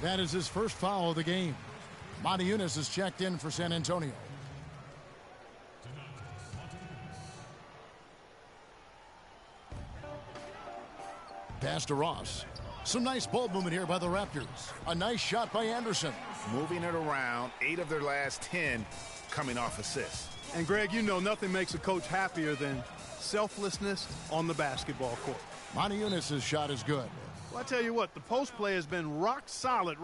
That is his first foul of the game. Monty Eunice is checked in for San Antonio. Pass to Ross. Some nice ball movement here by the Raptors. A nice shot by Anderson. Moving it around, 8 of their last 10 coming off assists. And Greg, you know nothing makes a coach happier than selflessness on the basketball court. Monty Eunice's shot is good. Well, I tell you what, the post play has been rock solid.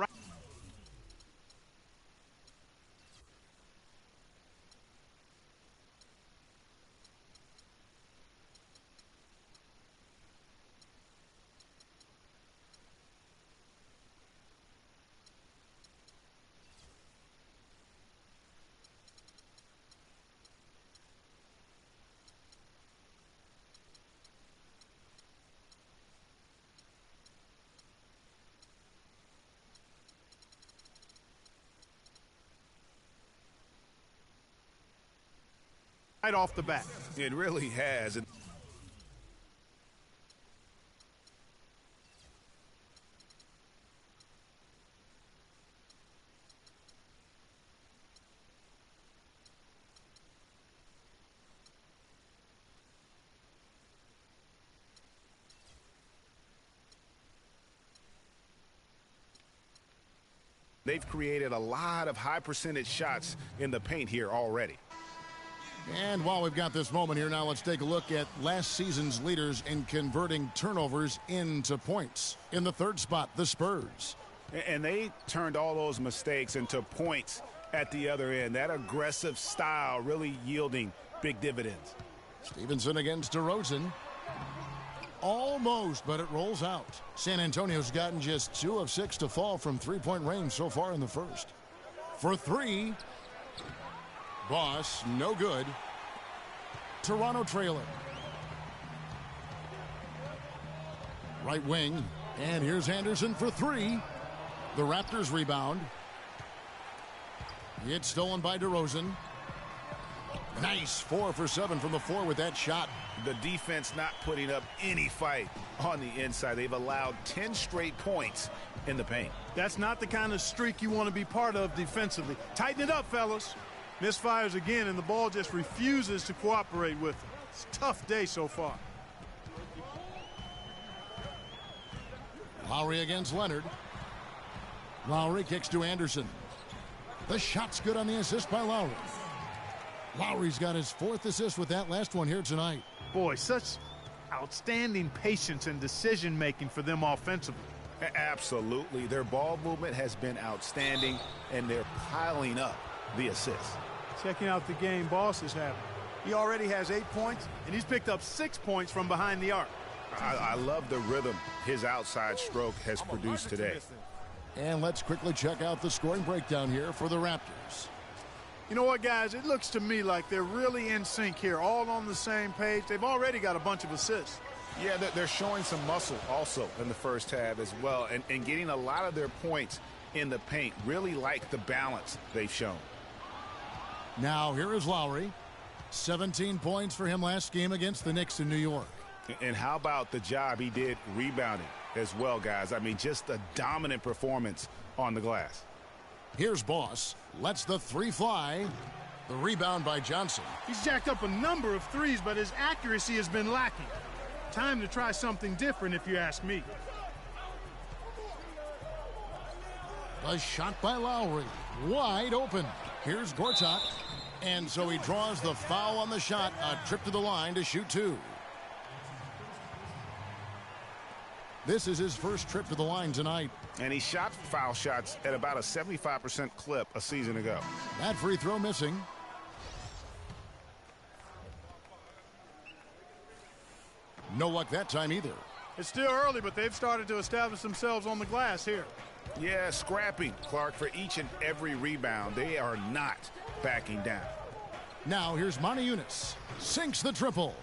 Right off the bat. It really has. They've created a lot of high percentage shots in the paint here already. And while we've got this moment here now, let's take a look at last season's leaders in converting turnovers into points. In the third spot, the Spurs. And they turned all those mistakes into points at the other end. That aggressive style really yielding big dividends. Stevenson against DeRozan. Almost, but it rolls out. San Antonio's gotten just 2 of 6 to fall from three-point range so far in the first. For 3, Boss, no good. Toronto trailing. Right wing, and here's Anderson for 3. The Raptors rebound. It's stolen by DeRozan. Nice 4 for 7 from the floor with that shot. The defense not putting up any fight on the inside. They've allowed 10 straight points in the paint. That's not the kind of streak you want to be part of defensively. Tighten it up, fellas. Misfires again, and the ball just refuses to cooperate with him. It's a tough day so far. Lowry against Leonard. Lowry kicks to Anderson. The shot's good on the assist by Lowry. Lowry's got his 4th assist with that last one here tonight. Boy, such outstanding patience and decision-making for them offensively. Absolutely. Their ball movement has been outstanding, and they're piling up the assists. Checking out the game Boss is having. He already has 8 points, and he's picked up 6 points from behind the arc. I love the rhythm his outside stroke has produced today. And let's quickly check out the scoring breakdown here for the Raptors. You know what, guys? It looks to me like they're really in sync here, all on the same page. They've already got a bunch of assists. Yeah, they're showing some muscle also in the first half as well, and getting a lot of their points in the paint. Really like the balance they've shown. Now here is Lowry. 17 points for him last game against the Knicks in New York. And how about the job he did rebounding as well, guys? I mean, just a dominant performance on the glass. Here's Boss. Lets the 3 fly. The rebound by Johnson. He's jacked up a number of threes, but his accuracy has been lacking. Time to try something different, if you ask me. A shot by Lowry. Wide open. Here's Gortat. And so he draws the foul on the shot. A trip to the line to shoot 2. This is his first trip to the line tonight. And he shot foul shots at about a 75% clip a season ago. That free throw missing. No luck that time either. It's still early, but they've started to establish themselves on the glass here. Yeah, scrapping, Clark, for each and every rebound. They are not backing down. Now here's Monty Eunice. Sinks the triple.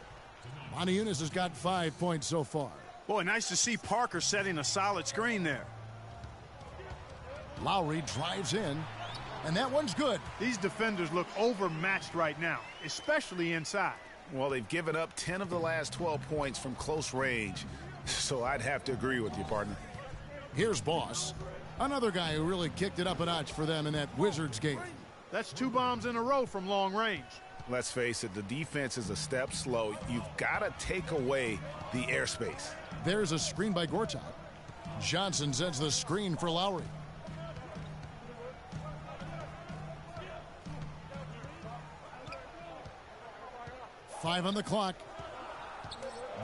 Monty Eunice has got 5 points so far. Boy, nice to see Parker setting a solid screen there. Lowry drives in, and that one's good. These defenders look overmatched right now, especially inside. Well, they've given up 10 of the last 12 points from close range, so I'd have to agree with you, partner. Here's Boss, another guy who really kicked it up a notch for them in that Wizards game. That's 2 bombs in a row from long range. Let's face it, the defense is a step slow. You've got to take away the airspace. There's a screen by Gortat. Johnson sends the screen for Lowry. Five on the clock.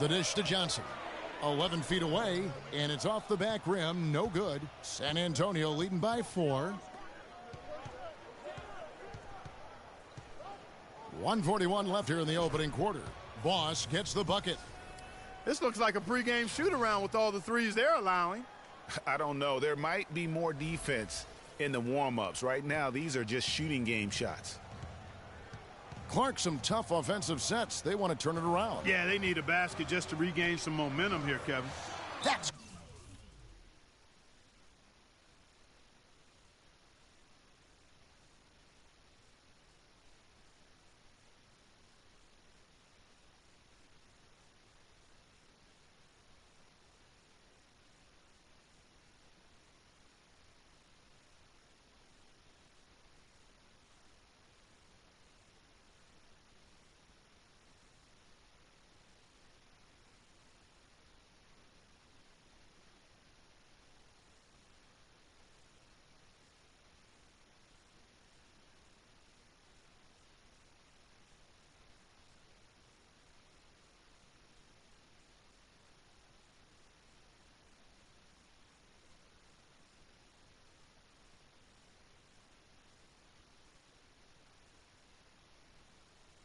The dish to Johnson. 11 feet away, and it's off the back rim. No good. San Antonio leading by 4. 1:41 left here in the opening quarter. Boss gets the bucket. This looks like a pregame shoot-around with all the threes they're allowing. I don't know. There might be more defense in the warm-ups. Right now, these are just shooting game shots. Clark, some tough offensive sets. They want to turn it around. Yeah, they need a basket just to regain some momentum here, Kevin. That's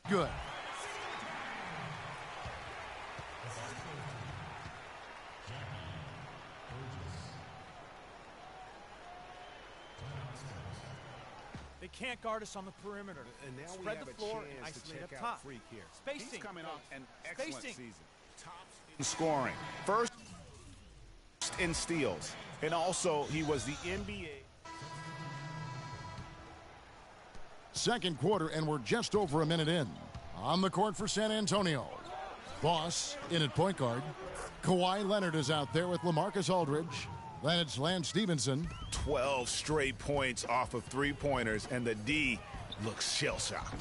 good. They can't guard us on the perimeter. And now Spread we have the a floor chance and to isolate check up out top. Freak here. Spacing. He's coming off an excellent Spacing. season. Tops in scoring, first in steals, and also he was the NBA. Second quarter, and we're just over a minute in. On the court for San Antonio. Boss in at point guard. Kawhi Leonard is out there with LaMarcus Aldridge. Then it's Lance Stevenson. 12 straight points off of three-pointers, and the D looks shell-shocked.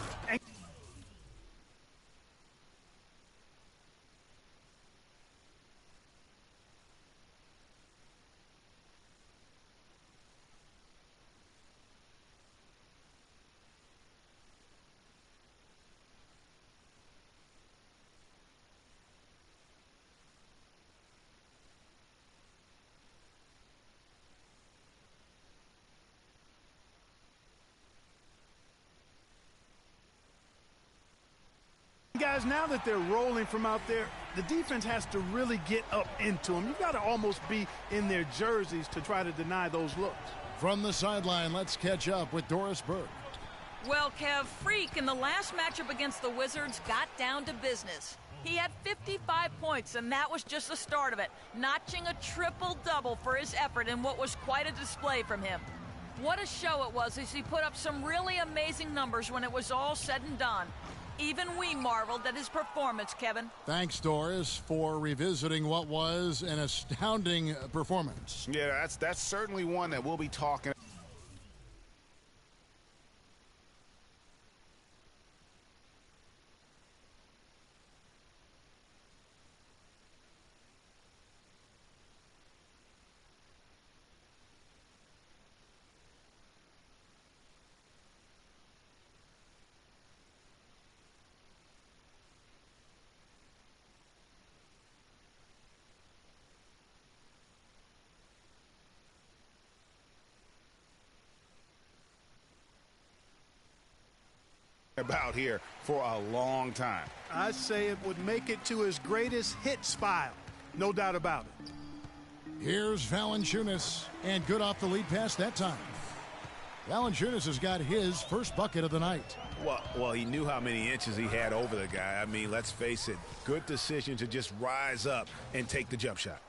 Guys, now that they're rolling from out there, the defense has to really get up into them. You've got to almost be in their jerseys to try to deny those looks. From the sideline, let's catch up with Doris Burke. Well, Kev, Freak in the last matchup against the Wizards got down to business. He had 55 points, and that was just the start of it, notching a triple-double for his effort in what was quite a display from him. What a show it was as he put up some really amazing numbers when it was all said and done. Even we marveled at his performance, Kevin. Thanks, Doris, for revisiting what was an astounding performance. Yeah, that's certainly one that we'll be talking about here for a long time. I'd say it would make it to his greatest hits file. No doubt about it. Here's Valanciunas, and good off the lead pass that time. Valanciunas has got his first bucket of the night. Well, he knew how many inches he had over the guy. I mean, let's face it, good decision to just rise up and take the jump shot.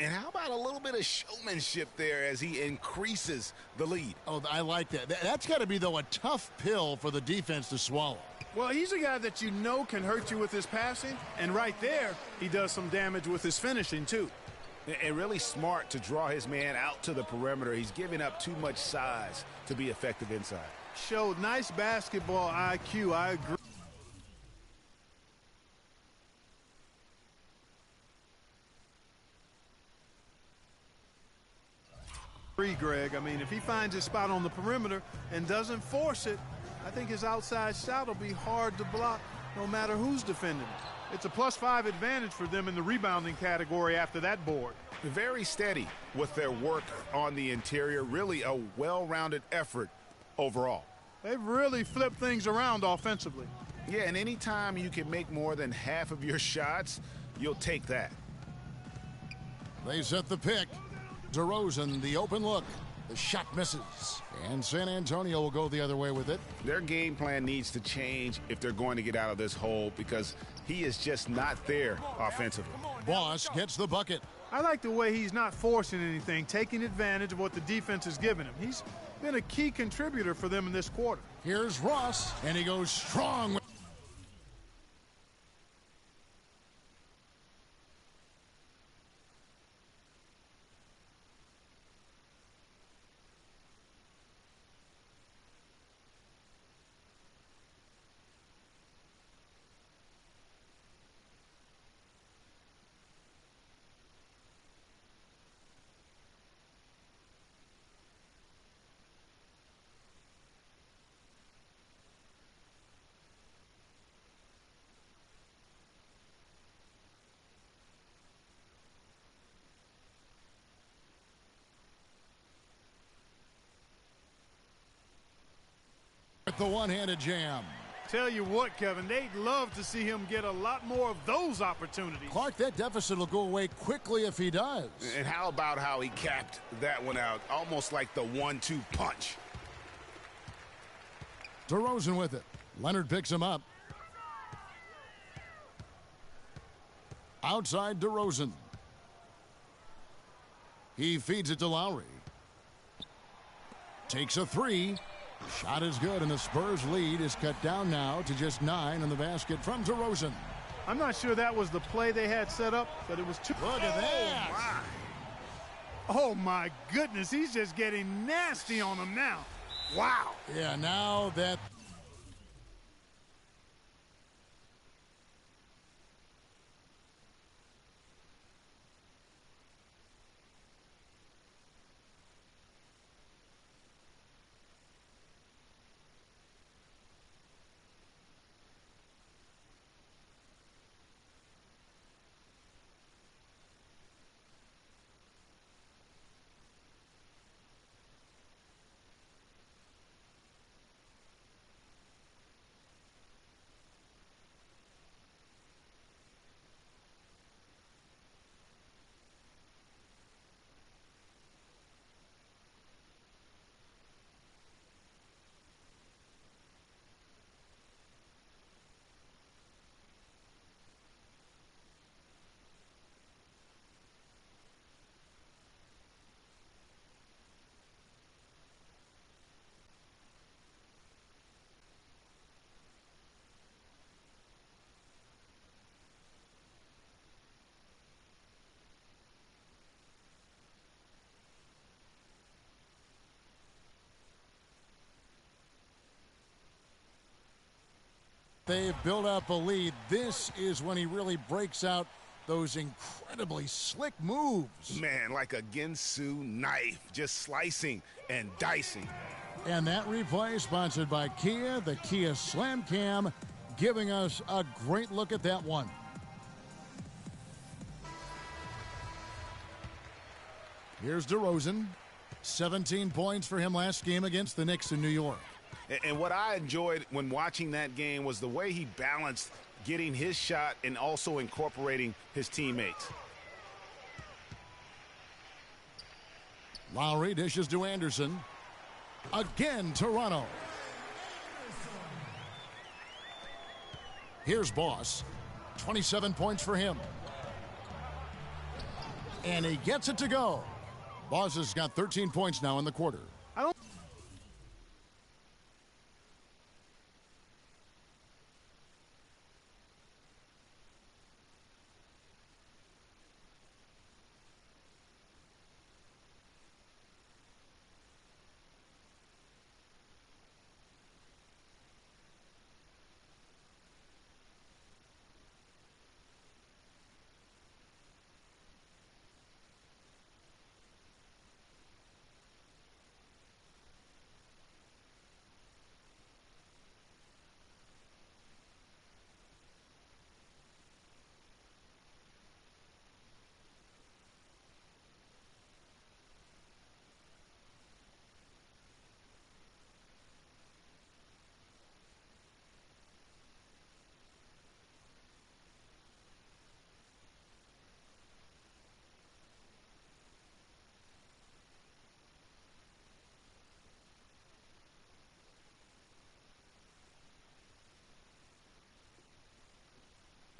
And how about a little bit of showmanship there as he increases the lead? Oh, I like that. That's got to be, though, a tough pill for the defense to swallow. Well, he's a guy that you know can hurt you with his passing, and right there, he does some damage with his finishing, too. And really smart to draw his man out to the perimeter. He's giving up too much size to be effective inside. Showed nice basketball IQ. I agree, Greg. I mean, if he finds his spot on the perimeter and doesn't force it, I think his outside shot will be hard to block no matter who's defending him. It's a +5 advantage for them in the rebounding category after that board. Very steady with their work on the interior. Really a well-rounded effort overall. They've really flipped things around offensively. Yeah, and anytime you can make more than half of your shots, you'll take that. They set the pick. DeRozan, the open look. The shot misses. And San Antonio will go the other way with it. Their game plan needs to change if they're going to get out of this hole because he is just not there offensively. Boss gets the bucket. I like the way he's not forcing anything, taking advantage of what the defense is giving him. He's been a key contributor for them in this quarter. Here's Ross, and he goes strong. With the one-handed jam. Tell you what, Kevin, they'd love to see him get a lot more of those opportunities. Clark, that deficit will go away quickly if he does. And how about how he capped that one out, almost like the 1-2 punch. DeRozan with it. Leonard picks him up. Outside DeRozan. He feeds it to Lowry. Takes a three. Shot is good, and the Spurs lead is cut down now to just 9 in the basket from DeRozan. I'm not sure that was the play they had set up, but it was too. Look at that. Oh, my goodness. He's just getting nasty on him now. Wow. Yeah, now that... They've built up a lead. This is when he really breaks out those incredibly slick moves. Man, like a Ginsu knife, just slicing and dicing. And that replay sponsored by Kia, the Kia Slam Cam, giving us a great look at that one. Here's DeRozan. 17 points for him last game against the Knicks in New York. And what I enjoyed when watching that game was the way he balanced getting his shot and also incorporating his teammates. Lowry dishes to Anderson. Again, Toronto. Here's Boss. 27 points for him. And he gets it to go. Boss has got 13 points now in the quarter.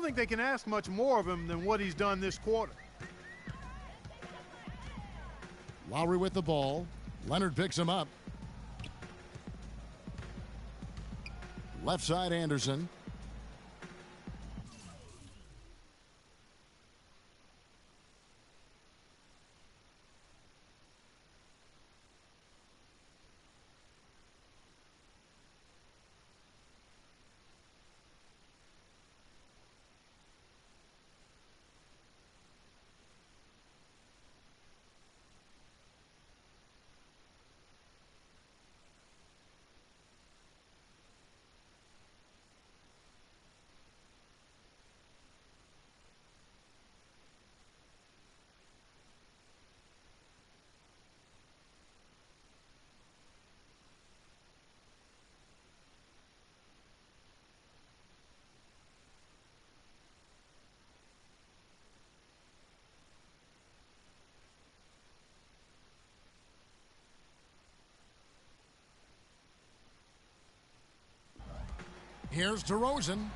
think they can ask much more of him than what he's done this quarter. Lowry with the ball. Leonard picks him up. Left side, Anderson. Here's DeRozan.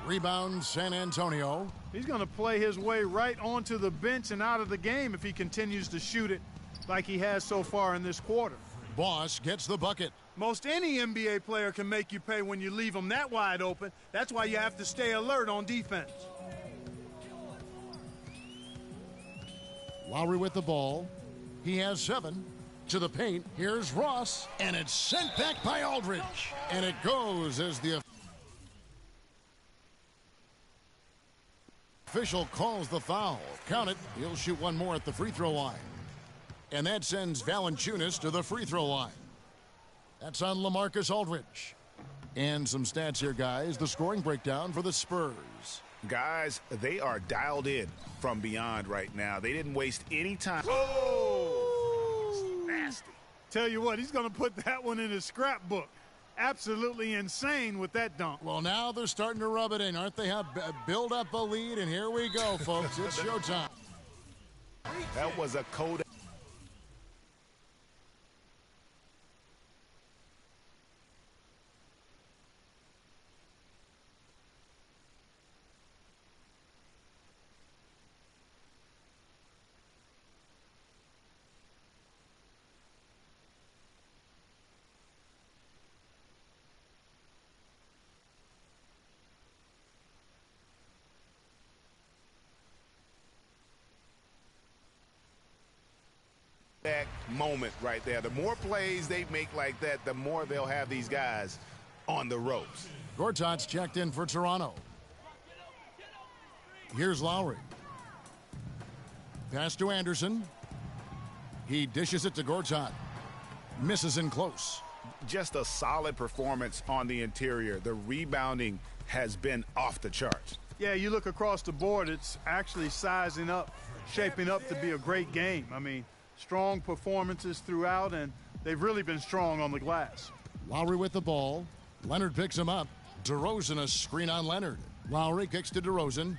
Rebound, San Antonio. He's going to play his way right onto the bench and out of the game if he continues to shoot it like he has so far in this quarter. Boss gets the bucket. Most any NBA player can make you pay when you leave them that wide open. That's why you have to stay alert on defense. Lowry with the ball. He has 7. To the paint. Here's Ross. And it's sent back by Aldridge. And it goes as the official calls the foul. Count it. He'll shoot one more at the free throw line. And that sends Valanciunas to the free throw line. That's on LaMarcus Aldridge. And some stats here, guys. The scoring breakdown for the Spurs. Guys, they are dialed in from beyond right now. They didn't waste any time. Whoa! Nasty. Tell you what, he's going to put that one in his scrapbook. Absolutely insane with that dunk. Well, now they're starting to rub it in, aren't they? Build up a lead, and here we go, folks. It's showtime. That was a code. That moment right there. The more plays they make like that, the more they'll have these guys on the ropes. Gortat's checked in for Toronto. Here's Lowry. Pass to Anderson. He dishes it to Gortat. Misses in close. Just a solid performance on the interior. The rebounding has been off the charts. Yeah, you look across the board, it's actually sizing up, shaping up to be a great game. I mean, strong performances throughout, and they've really been strong on the glass. Lowry with the ball. Leonard picks him up. DeRozan a screen on Leonard. Lowry kicks to DeRozan.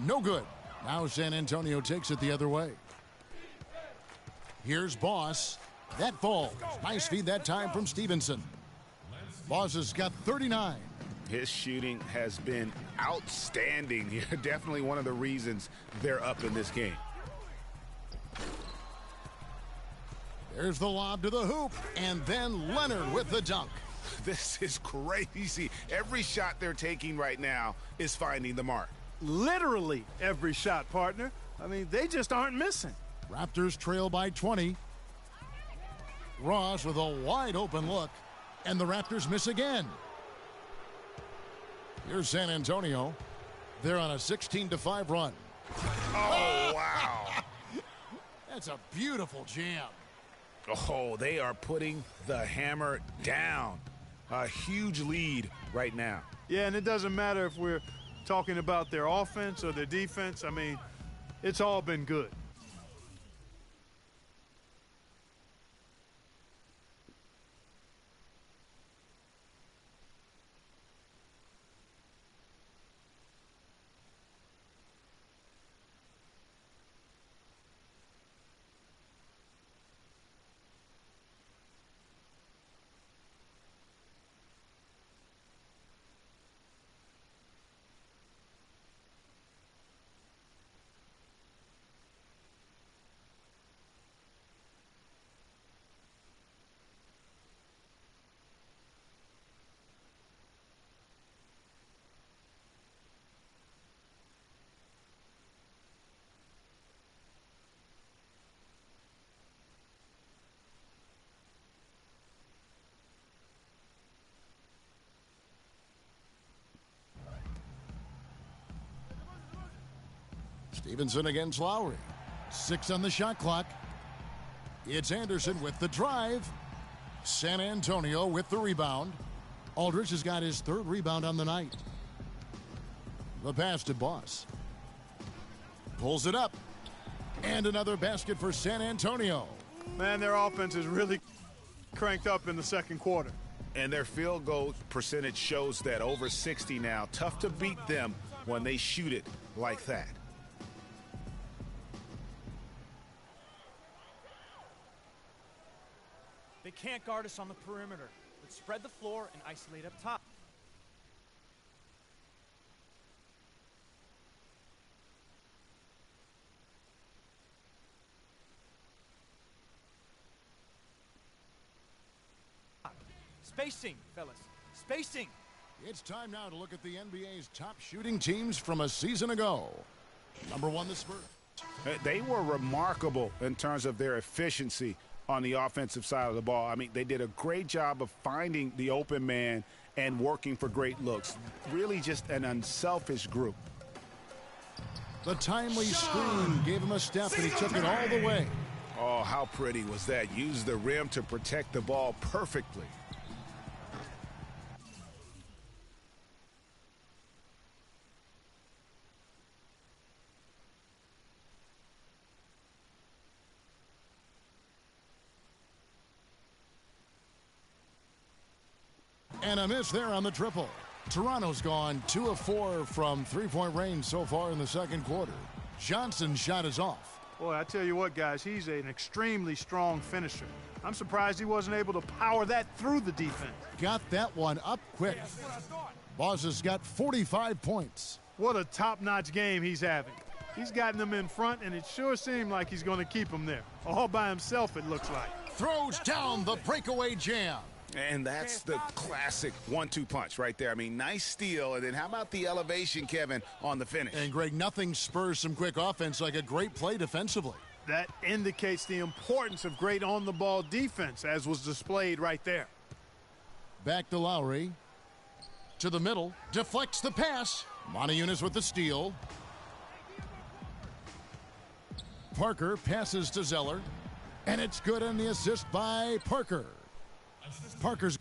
No good. Now San Antonio takes it the other way. Here's Boss. That falls. Nice feed that time from Stevenson. Boss has got 39. His shooting has been outstanding here. Definitely one of the reasons they're up in this game. There's the lob to the hoop, and then Leonard with the dunk. This is crazy. Every shot they're taking right now is finding the mark. Literally every shot, partner. I mean, they just aren't missing. Raptors trail by 20. Ross with a wide open look, and the Raptors miss again. Here's San Antonio. They're on a 16-5 run. Oh, wow. That's a beautiful jam. Oh, they are putting the hammer down. A huge lead right now. Yeah, and it doesn't matter if we're talking about their offense or their defense. I mean, it's all been good. Stevenson against Lowry. 6 on the shot clock. It's Anderson with the drive. San Antonio with the rebound. Aldridge has got his 3rd rebound on the night. The pass to Boss. Pulls it up. And another basket for San Antonio. Man, their offense is really cranked up in the second quarter. And their field goal percentage shows that, over 60 now. Tough to beat them when they shoot it like that. They can't guard us on the perimeter. Let's spread the floor and isolate up top. Spacing, fellas. Spacing. It's time now to look at the NBA's top shooting teams from a season ago. Number 1, the Spurs. They were remarkable in terms of their efficiency on the offensive side of the ball. I mean, they did a great job of finding the open man and working for great looks. Really just an unselfish group. The timely screen gave him a step, and he took it all the way. Oh, how pretty was that? Used the rim to protect the ball perfectly. And a miss there on the triple. Toronto's gone 2 of 4 from three-point range so far in the second quarter. Johnson's shot is off. Boy, I tell you what, guys, he's an extremely strong finisher. I'm surprised he wasn't able to power that through the defense. Got that one up quick. Boss has got 45 points. What a top-notch game he's having. He's gotten them in front, and it sure seemed like he's going to keep them there. All by himself, it looks like. Throws down the breakaway jam. And that's the classic 1-2 punch right there. I mean, nice steal. And then how about the elevation, Kevin, on the finish? And, Greg, nothing spurs some quick offense like a great play defensively. That indicates the importance of great on-the-ball defense, as was displayed right there. Back to Lowry. To the middle. Deflects the pass. Montejunas with the steal. Parker passes to Zeller. And it's good on the assist by Parker. Parker's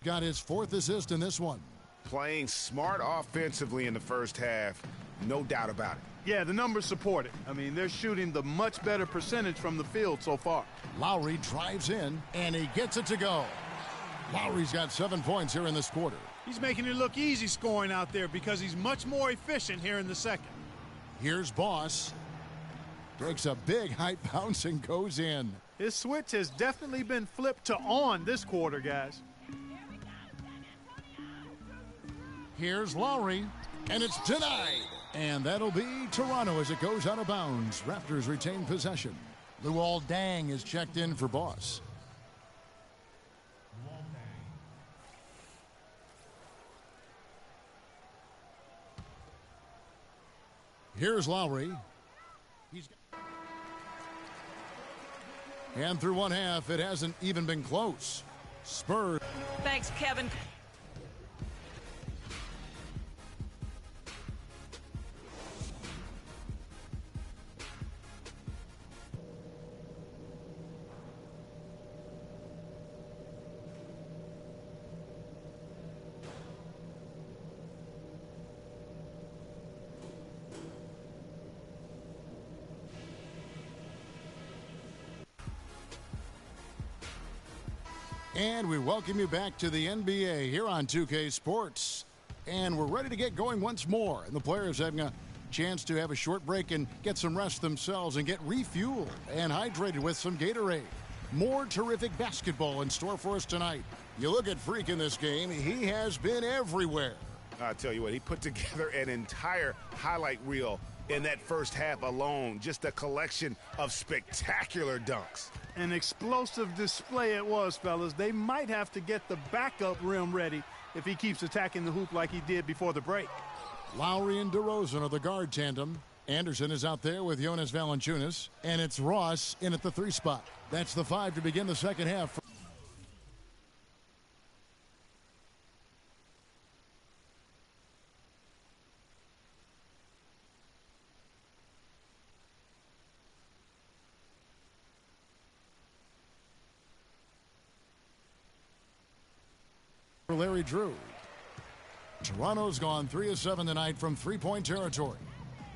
got his 4th assist in this one. Playing smart offensively in the first half, no doubt about it. Yeah, the numbers support it. I mean, they're shooting the much better percentage from the field so far. Lowry drives in, and he gets it to go. Lowry's got 7 points here in this quarter. He's making it look easy scoring out there because he's much more efficient here in the second. Here's Boss. Takes a big high bounce and goes in. His switch has definitely been flipped to on this quarter, guys. Here's Lowry, and it's denied. And that'll be Toronto as it goes out of bounds. Raptors retain possession. Luol Deng is checked in for Boss. Here's Lowry. And through one half, it hasn't even been close. Spurs. Thanks, Kevin. And we welcome you back to the NBA here on 2K Sports. And we're ready to get going once more. And the players having a chance to have a short break and get some rest themselves and get refueled and hydrated with some Gatorade. More terrific basketball in store for us tonight. You look at Freak in this game, he has been everywhere. I tell you what, he put together an entire highlight reel in that first half alone. Just a collection of spectacular dunks. An explosive display it was, fellas. They might have to get the backup rim ready if he keeps attacking the hoop like he did before the break. Lowry and DeRozan are the guard tandem. Anderson is out there with Jonas Valanciunas, and it's Ross in at the 3 spot. That's the 5 to begin the second half. Larry Drew. Toronto's gone 3 of 7 tonight from three-point territory.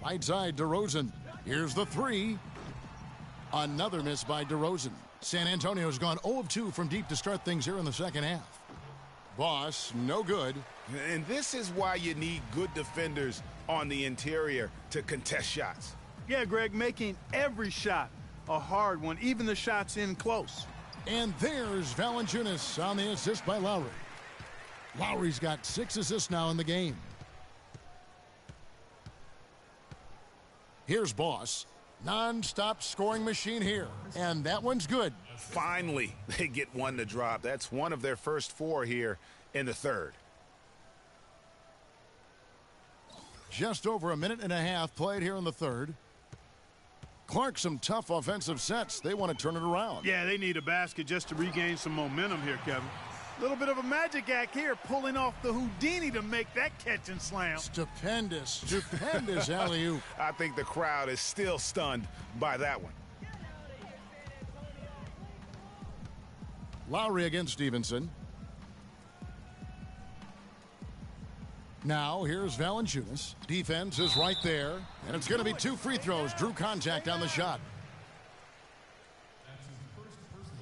Right side, DeRozan. Here's the 3. Another miss by DeRozan. San Antonio's gone 0 of 2 from deep to start things here in the second half. Boss, no good. And this is why you need good defenders on the interior to contest shots. Yeah, Greg, making every shot a hard one, even the shots in close. And there's Valanciunas on the assist by Lowry. Lowry's got 6 assists now in the game. Here's Boss. Non-stop scoring machine here. And that one's good. Finally, they get one to drop. That's one of their first 4 here in the third. Just over a minute and a half played here in the third. Clark, some tough offensive sets. They want to turn it around. Yeah, they need a basket just to regain some momentum here, Kevin. A little bit of a magic act here, pulling off the Houdini to make that catch and slam. Stupendous alley-oop. I think the crowd is still stunned by that one. Lowry against Stevenson. Now here's Valanciunas. Defense is right there. And it's going to be 2 free throws. Drew contact on the shot.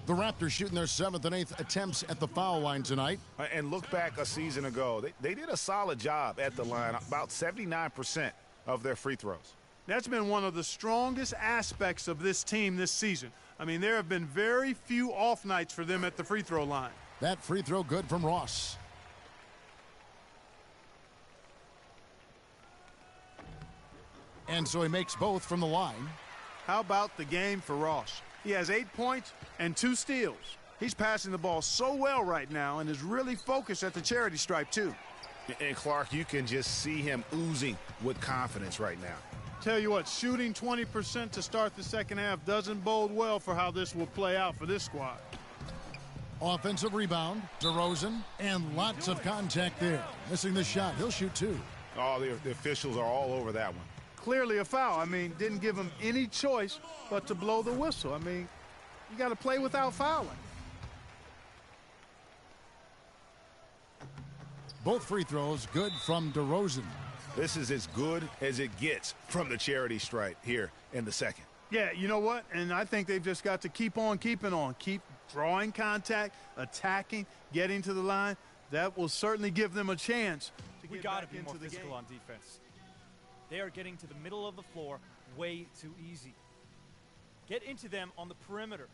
The Raptors shooting their 7th and 8th attempts at the foul line tonight. And look back a season ago. They did a solid job at the line, about 79% of their free throws. That's been one of the strongest aspects of this team this season. I mean, there have been very few off nights for them at the free throw line. That free throw good from Ross. And so he makes both from the line. How about the game for Ross? He has 8 points and 2 steals. He's passing the ball so well right now and is really focused at the charity stripe, too. And, Clark, you can just see him oozing with confidence right now. Tell you what, shooting 20% to start the second half doesn't bode well for how this will play out for this squad. Offensive rebound, DeRozan, and lots of contact there. Missing the shot. He'll shoot 2. Oh, the officials are all over that one. Clearly a foul. I mean, didn't give him any choice but to blow the whistle. I mean, you got to play without fouling. Both free throws good from DeRozan. This is as good as it gets from the charity stripe here in the second. Yeah, you know what? And I think they've just got to keep on keeping on. Keep drawing contact, attacking, getting to the line. That will certainly give them a chance to We get got to back be more into the physical game. on defense. They are getting to the middle of the floor way too easy. Get into them on the perimeter.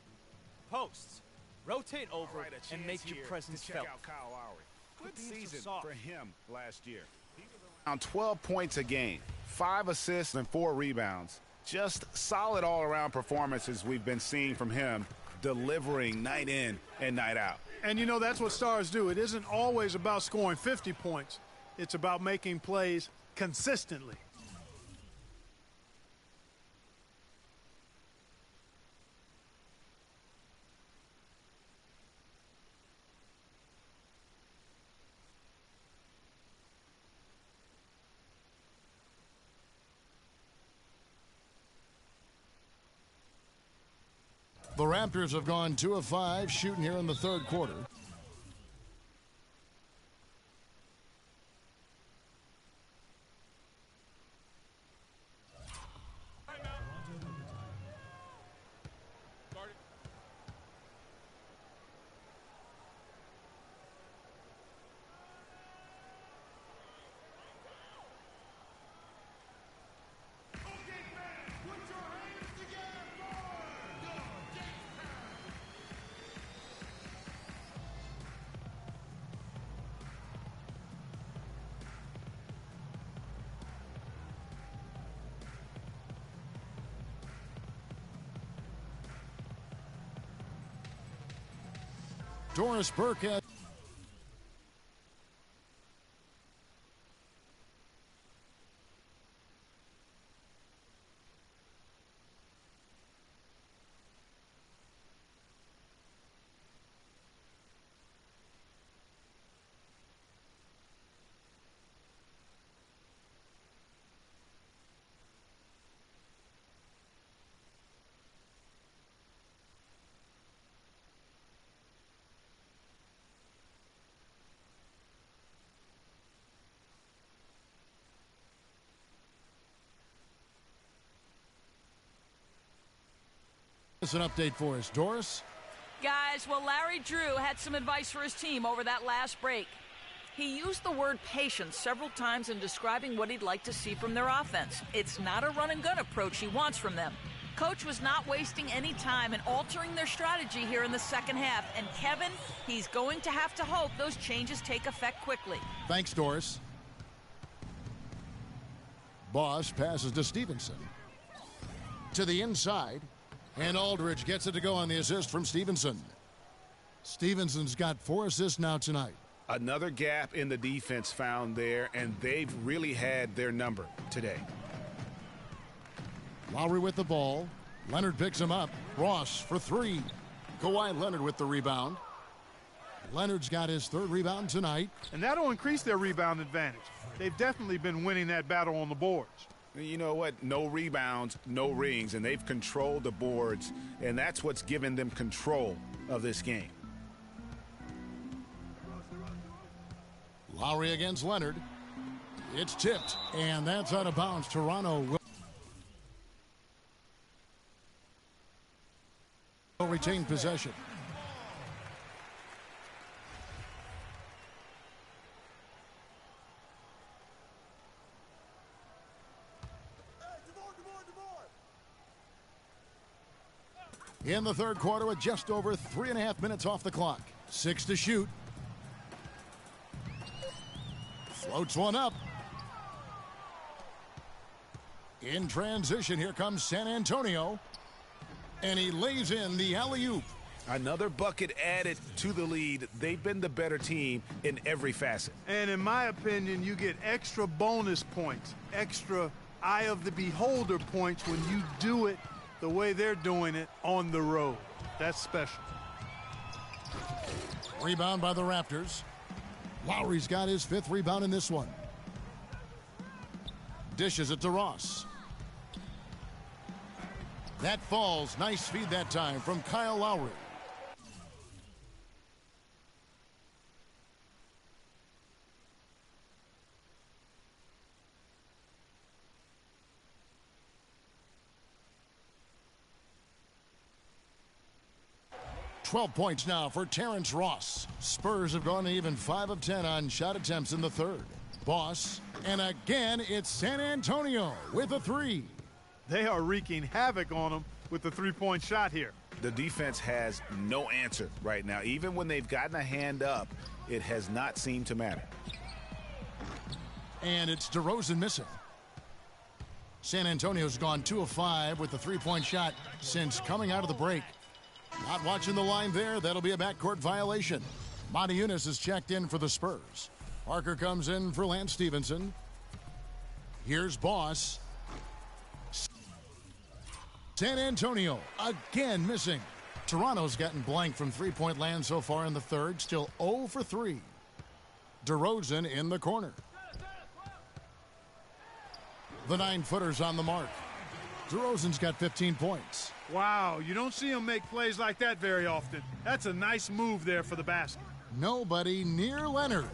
Posts. Rotate over and make your presence felt. Out Kyle Lowry. Good being so season soft. for him last year. He was around 12 points a game, 5 assists and 4 rebounds. Just solid all-around performances we've been seeing from him, delivering night in and night out. And you know, that's what stars do. It isn't always about scoring 50 points. It's about making plays consistently. The Raptors have gone 2 of 5 shooting here in the third quarter. Doris Burke has an update for us. Doris? Guys, well, Larry Drew had some advice for his team over that last break. He used the word patience several times in describing what he'd like to see from their offense. It's not a run-and-gun approach he wants from them. Coach was not wasting any time in altering their strategy here in the second half. And Kevin, he's going to have to hope those changes take effect quickly. Thanks, Doris. Boss passes to Stevenson. To the inside. And Aldridge gets it to go on the assist from Stevenson. Stevenson's got 4 assists now tonight. Another gap in the defense found there, and they've really had their number today. Lowry with the ball. Leonard picks him up. Ross for 3. Kawhi Leonard with the rebound. Leonard's got his 3rd rebound tonight. And that'll increase their rebound advantage. They've definitely been winning that battle on the boards. You know what? No rebounds, no rings, and they've controlled the boards, and that's what's given them control of this game. Lowry against Leonard. It's tipped, and that's out of bounds. Toronto will retain possession. In the 3rd quarter with just over 3.5 minutes off the clock. 6 to shoot. Floats one up. In transition, here comes San Antonio. And he lays in the alley-oop. Another bucket added to the lead. They've been the better team in every facet. And in my opinion, you get extra bonus points, extra eye of the beholder points when you do it the way they're doing it on the road. That's special. Rebound by the Raptors. Lowry's got his 5th rebound in this one. Dishes it to Ross. That falls. Nice feed that time from Kyle Lowry. .12 points now for Terrence Ross. Spurs have gone even 5 of 10 on shot attempts in the 3rd. Boss, and again it's San Antonio with a 3. They are wreaking havoc on them with the 3-point shot here. The defense has no answer right now. Even when they've gotten a hand up, it has not seemed to matter. And it's DeRozan missing. San Antonio's gone 2 of 5 with the 3-point shot since coming out of the break. Not watching the line there. That'll be a backcourt violation. Monty Eunice is checked in for the Spurs. Parker comes in for Lance Stevenson. Here's Boss. San Antonio again missing. Toronto's gotten blank from 3-point land so far in the 3rd. Still 0 for 3. DeRozan in the corner. The 9-footer's on the mark. DeRozan's got 15 points. Wow, you don't see him make plays like that very often. That's a nice move there for the basket. Nobody near Leonard.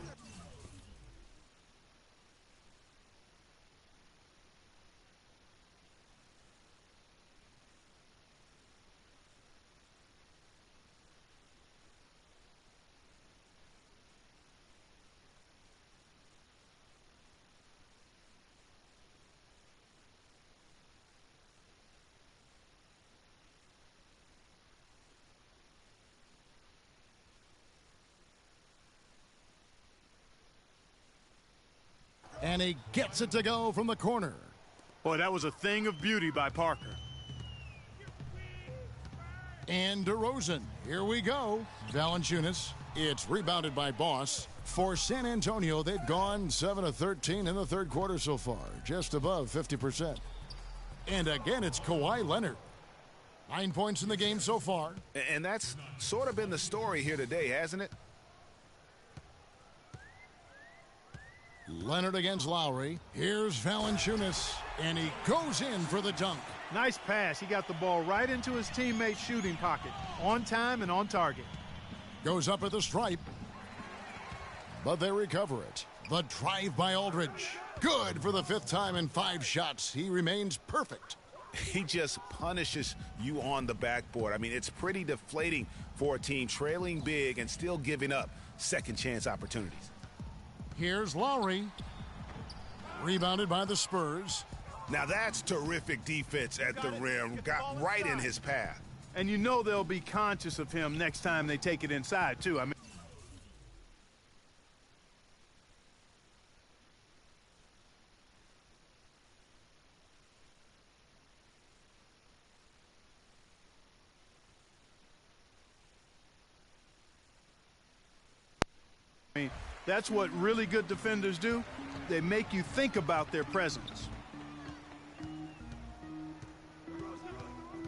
And he gets it to go from the corner. Boy, that was a thing of beauty by Parker. And DeRozan. Here we go. Valanciunas. It's rebounded by Boss. For San Antonio, they've gone 7 of 13 in the third quarter so far, just above 50%. And again, it's Kawhi Leonard. 9 points in the game so far. And that's sort of been the story here today, hasn't it? Leonard against Lowry. Here's Valanciunas, and he goes in for the dunk. Nice pass. He got the ball right into his teammate's shooting pocket. On time and on target. Goes up at the stripe. But they recover it. The drive by Aldridge. Good for the 5th time in 5 shots. He remains perfect. He just punishes you on the backboard. I mean, it's pretty deflating for a team trailing big and still giving up second chance opportunities. Here's Lowry. Rebounded by the Spurs. Now that's terrific defense at the rim. Got right in his path. And you know they'll be conscious of him next time they take it inside, too. I mean, that's what really good defenders do. They make you think about their presence.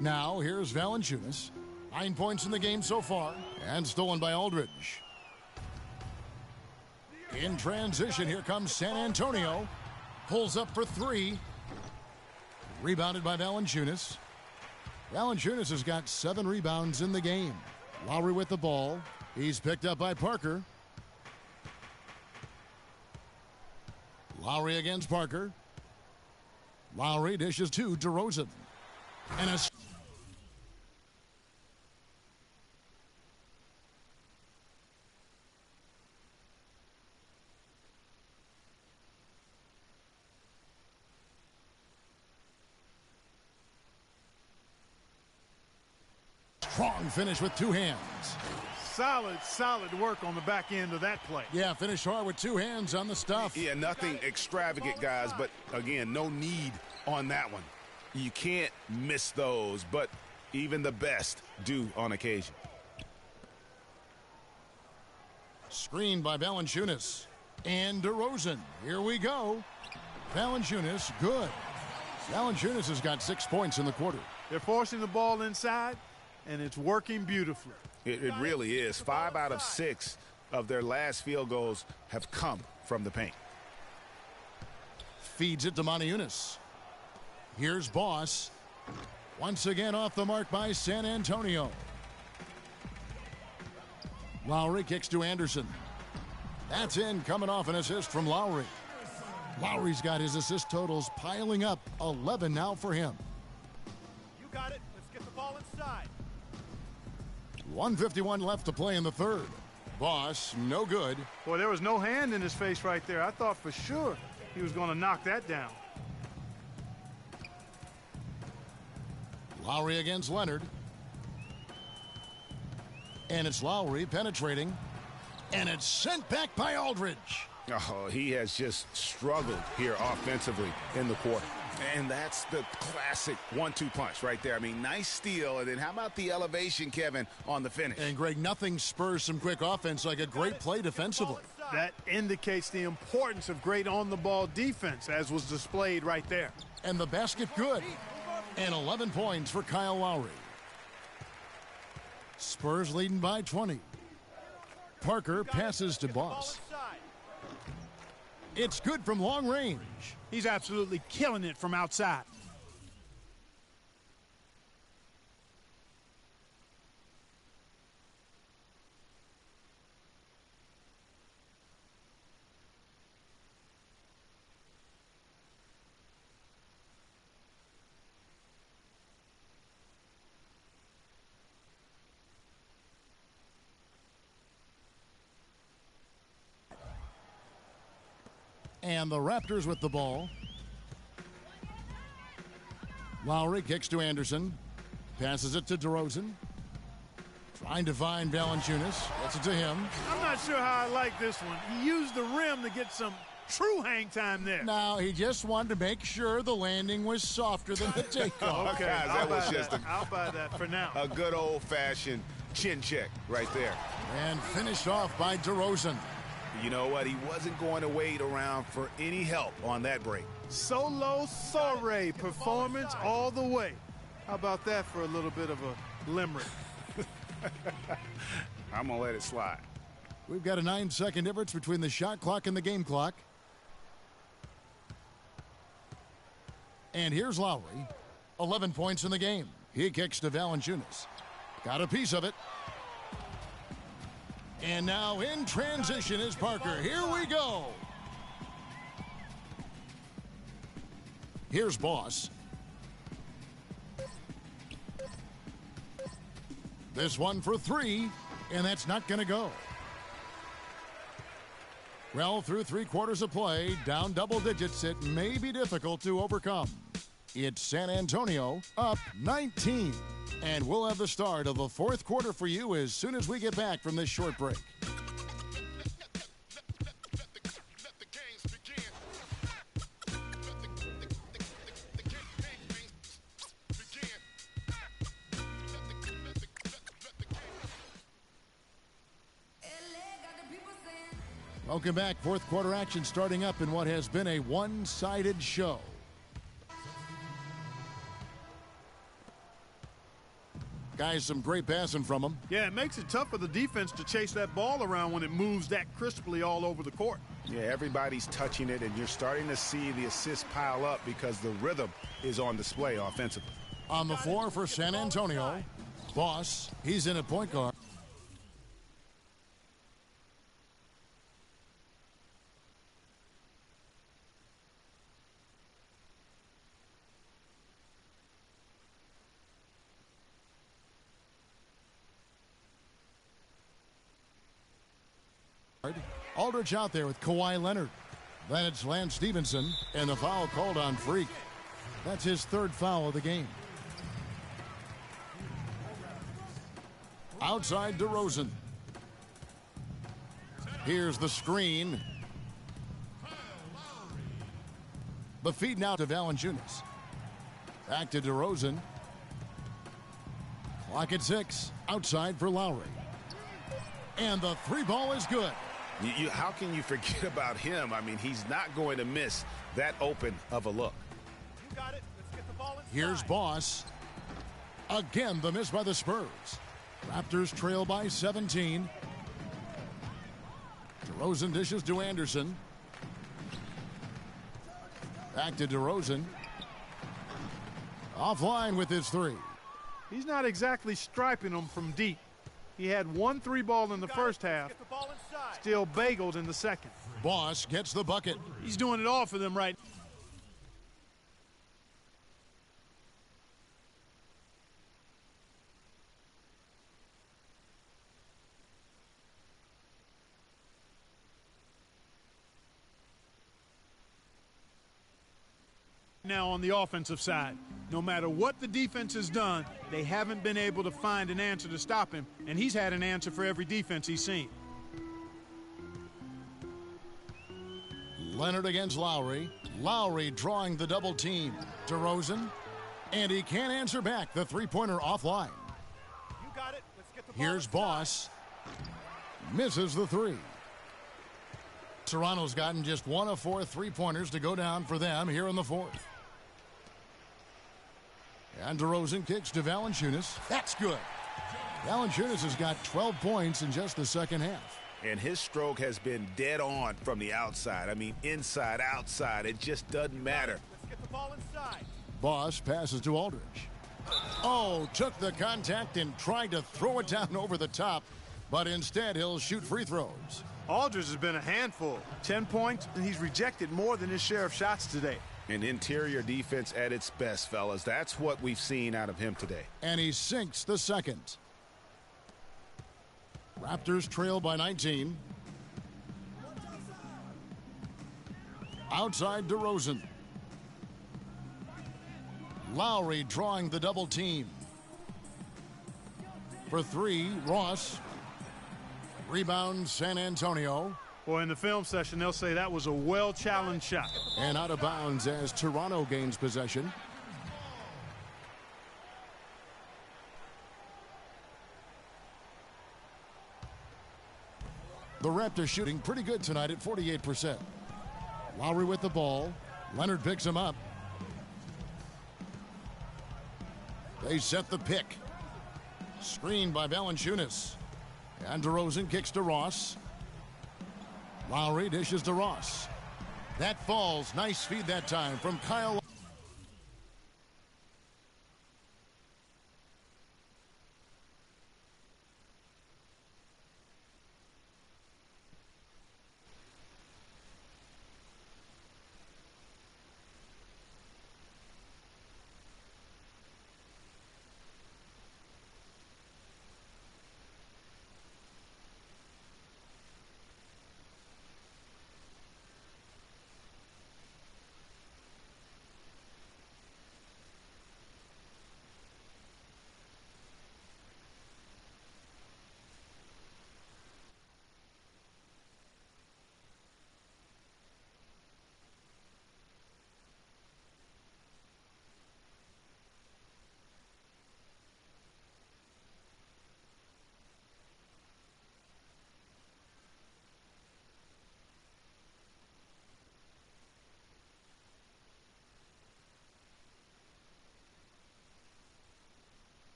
Now, here's Valanciunas. 9 points in the game so far, and stolen by Aldridge. In transition, here comes San Antonio. Pulls up for 3. Rebounded by Valanciunas. Valanciunas has got 7 rebounds in the game. Lowry with the ball. He's picked up by Parker. Lowry against Parker. Lowry dishes to DeRozan. And a strong finish with 2 hands. Solid work on the back end of that play. Yeah, finish hard with 2 hands on the stuff. Yeah, nothing extravagant, guys, but again, no need on that one. You can't miss those, but even the best do on occasion. Screened by Valanciunas. And DeRozan. Here we go. Valanciunas, good. Valanciunas has got 6 points in the quarter. They're forcing the ball inside, and it's working beautifully. It really is. 5 out of 6 of their last field goals have come from the paint. Feeds it to Montejunas. Here's Boss. Once again off the mark by San Antonio. Lowry kicks to Anderson. That's in, coming off an assist from Lowry. Lowry's got his assist totals piling up. 11 now for him. You got it. Let's get the ball inside. 1:51 left to play in the third. Boss, no good. Boy, there was no hand in his face right there. I thought for sure he was going to knock that down. Lowry against Leonard. And it's Lowry penetrating. And it's sent back by Aldridge. Oh, he has just struggled here offensively in the quarter. And that's the classic 1-2 punch right there. I mean, nice steal. And then how about the elevation, Kevin, on the finish? And, Greg, nothing spurs some quick offense like a great play defensively. That indicates the importance of great on-the-ball defense, as was displayed right there. And the basket good. And 11 points for Kyle Lowry. Spurs leading by 20. Parker passes to Boss. It's good from long range. He's absolutely killing it from outside. And the Raptors with the ball. Lowry kicks to Anderson. Passes it to DeRozan. Trying to find Valanciunas. Gets it to him. I'm not sure how I like this one. He used the rim to get some true hang time there. No, he just wanted to make sure the landing was softer than the takeoff. Okay, Guys, I'll buy that for now. a good old-fashioned chin check right there. And finished off by DeRozan. You know what? He wasn't going to wait around for any help on that break. Solo soiree performance all the way. How about that for a little bit of a limerick? I'm going to let it slide. We've got a 9-second difference between the shot clock and the game clock. And here's Lowry. 11 points in the game. He kicks to Valanciunas. Got a piece of it. And now in transition is Parker. Here we go. Here's Boss. This one for three, and that's not going to go. Well, through 3 quarters of play, down double digits, it may be difficult to overcome. It's San Antonio up 19. And we'll have the start of the 4th quarter for you as soon as we get back from this short break. Welcome back. 4th quarter action starting up in what has been a one-sided show. Guys, some great passing from him. Yeah, it makes it tough for the defense to chase that ball around when it moves that crisply all over the court. Yeah, everybody's touching it, and you're starting to see the assists pile up because the rhythm is on display offensively. On the floor for San Antonio, Boss, he's in at point guard. Aldridge out there with Kawhi Leonard. Then it's Lance Stevenson, and the foul called on Freak. That's his 3rd foul of the game. Outside DeRozan. Here's the screen. The feed now to Valanciunas. Back to DeRozan. Clock at 6. Outside for Lowry. And the 3-ball is good. How can you forget about him? I mean, he's not going to miss that open of a look. You got it. Let's get the ball inside. Here's Boss. Again, the miss by the Spurs. Raptors trail by 17. DeRozan dishes to Anderson. Back to DeRozan. Offline with his 3. He's not exactly striping them from deep. He had 1 3-ball in the first half, still bageled in the second. Boss gets the bucket. He's doing it all for them right now on the offensive side. No matter what the defense has done, they haven't been able to find an answer to stop him, and he's had an answer for every defense he's seen. Leonard against Lowry. Lowry drawing the double team. DeRozan. And he can't answer back. The 3-pointer offline. You got it. Let's get the ball Here's inside. Boss. Misses the 3. Toronto's gotten just 1 of 4 3-pointers to go down for them here in the 4th. And DeRozan kicks to Valanciunas. That's good. Valanciunas has got 12 points in just the second half. And his stroke has been dead on from the outside. I mean, inside, outside, it just doesn't matter. Let's get the ball inside. Boss passes to Aldridge. Oh, took the contact and tried to throw it down over the top, but instead he'll shoot free throws. Aldridge has been a handful. 10 points, and he's rejected more than his share of shots today. An interior defense at its best, fellas. That's what we've seen out of him today. And he sinks the second. Raptors trail by 19. Outside DeRozan. Lowry drawing the double team. For 3, Ross. Rebound San Antonio. Or in the film session, they'll say that was a well-challenged shot. And out of bounds as Toronto gains possession. The Raptors shooting pretty good tonight at 48%. Lowry with the ball. Leonard picks him up. They set the pick. Screened by Valanciunas. And DeRozan kicks to Ross. Lowry dishes to Ross. That falls. Nice feed that time from Kyle.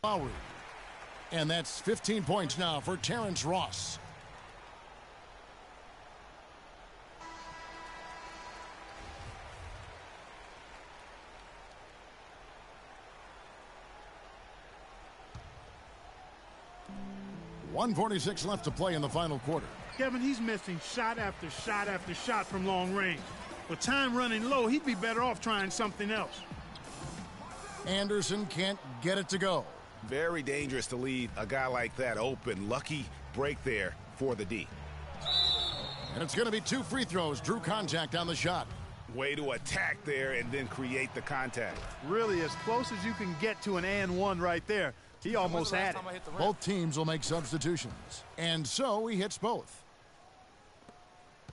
Lowry. And that's 15 points now for Terrence Ross. .146 left to play in the final quarter. Kevin, he's missing shot after shot after shot from long range. With time running low, he'd be better off trying something else. Anderson can't get it to go. Very dangerous to leave a guy like that open. Lucky break there for the D. And it's going to be 2 free throws. Drew contact on the shot. Way to attack there and then create the contact. Really as close as you can get to an and one right there. He almost had it. Both teams will make substitutions. And so he hits both.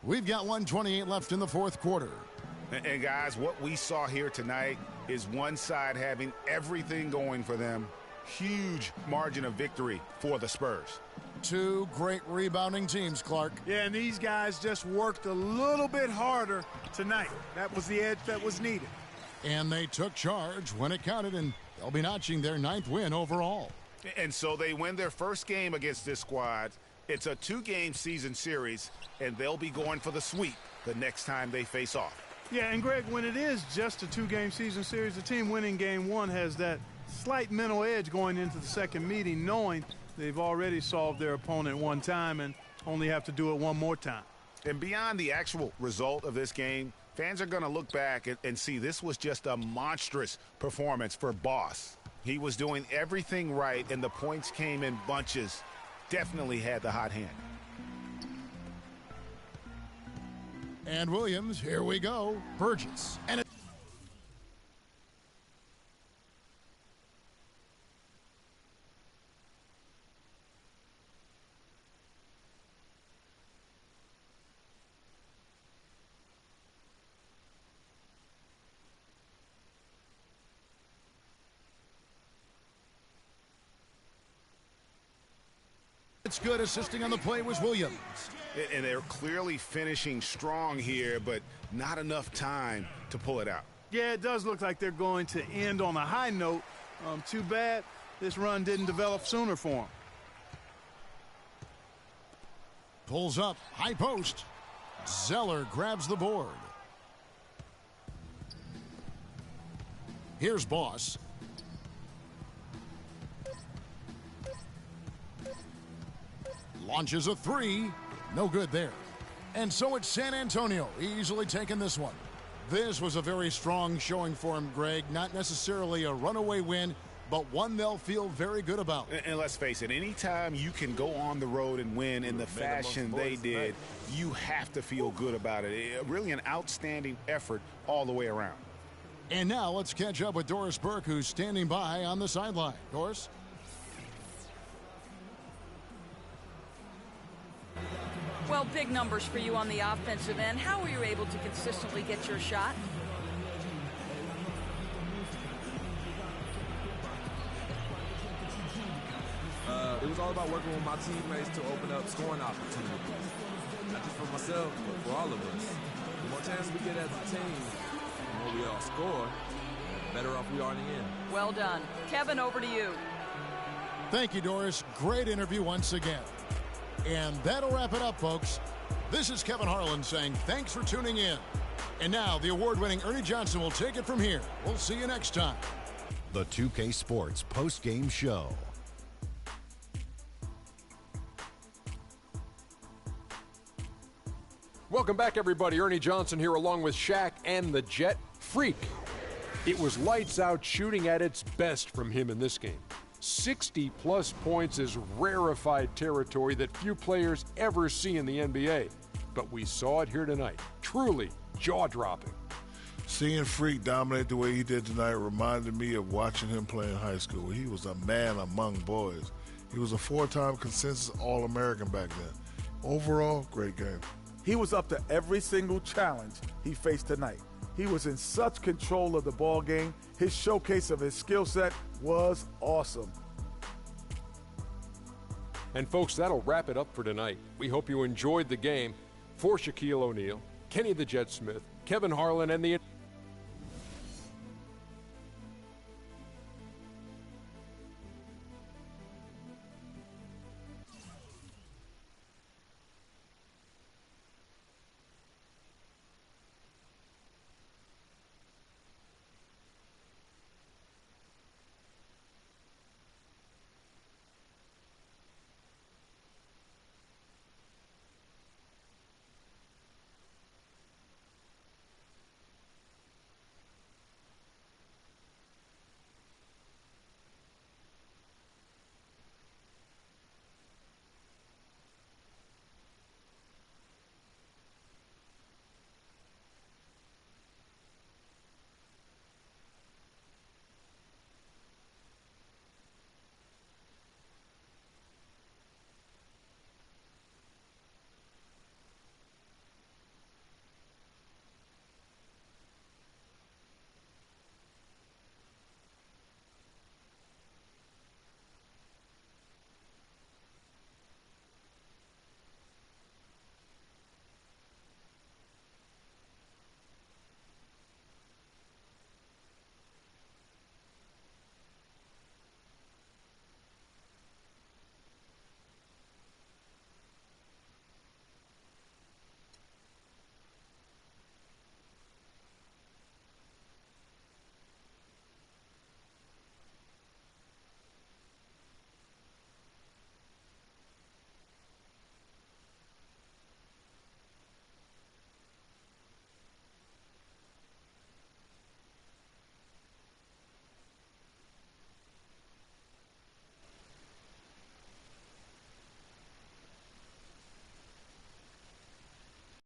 We've got 1:28 left in the fourth quarter. And guys, what we saw here tonight is one side having everything going for them. Huge margin of victory for the Spurs. 2 great rebounding teams, Clark. Yeah, and these guys just worked a little bit harder tonight. That was the edge that was needed. And they took charge when it counted, and they'll be notching their 9th win overall. And so they win their first game against this squad. It's a 2-game season series, and they'll be going for the sweep the next time they face off. Yeah, and Greg, when it is just a 2-game season series, the team winning game 1 has that slight mental edge going into the second meeting, knowing they've already solved their opponent one time and only have to do it one more time. And beyond the actual result of this game, fans are going to look back and see this was just a monstrous performance for Boss. He was doing everything right, and the points came in bunches. Definitely had the hot hand. And Williams, here we go. Burgess. And it's good. Assisting on the play was Williams. And they're clearly finishing strong here, but not enough time to pull it out. Yeah, it does look like they're going to end on a high note. Too bad this run didn't develop sooner for them. Pulls up, high post. Zeller grabs the board. Here's Boss. Launches a three. No good there. And so it's San Antonio easily taking this one. This was a very strong showing for him, Greg. Not necessarily a runaway win, but one they'll feel very good about. And let's face it, anytime you can go on the road and win in the fashion they did, you have to feel good about it. Really an outstanding effort all the way around. And now let's catch up with Doris Burke, who's standing by on the sideline. Doris? Well, big numbers for you on the offensive end. How were you able to consistently get your shot? It was all about working with my teammates to open up scoring opportunities. Not just for myself, but for all of us. The more chances we get as a team, the more we all score, the better off we are in the end. Well done. Kevin, over to you. Thank you, Doris. Great interview once again. And that'll wrap it up, folks. This is Kevin Harlan saying thanks for tuning in. And now the award-winning Ernie Johnson will take it from here. We'll see you next time. The 2K Sports post-game show. Welcome back, everybody. Ernie Johnson here along with Shaq and the Jet Freak. It was lights out shooting at its best from him in this game. 60-plus points is rarefied territory that few players ever see in the NBA. But we saw it here tonight. Truly jaw-dropping. Seeing Freak dominate the way he did tonight reminded me of watching him play in high school. He was a man among boys. He was a 4-time consensus All-American back then. Overall, great game. He was up to every single challenge he faced tonight. He was in such control of the ball game. His showcase of his skill set was awesome. And folks, that'll wrap it up for tonight. We hope you enjoyed the game. For Shaquille O'Neal, Kenny the Jet Smith, Kevin Harlan, and the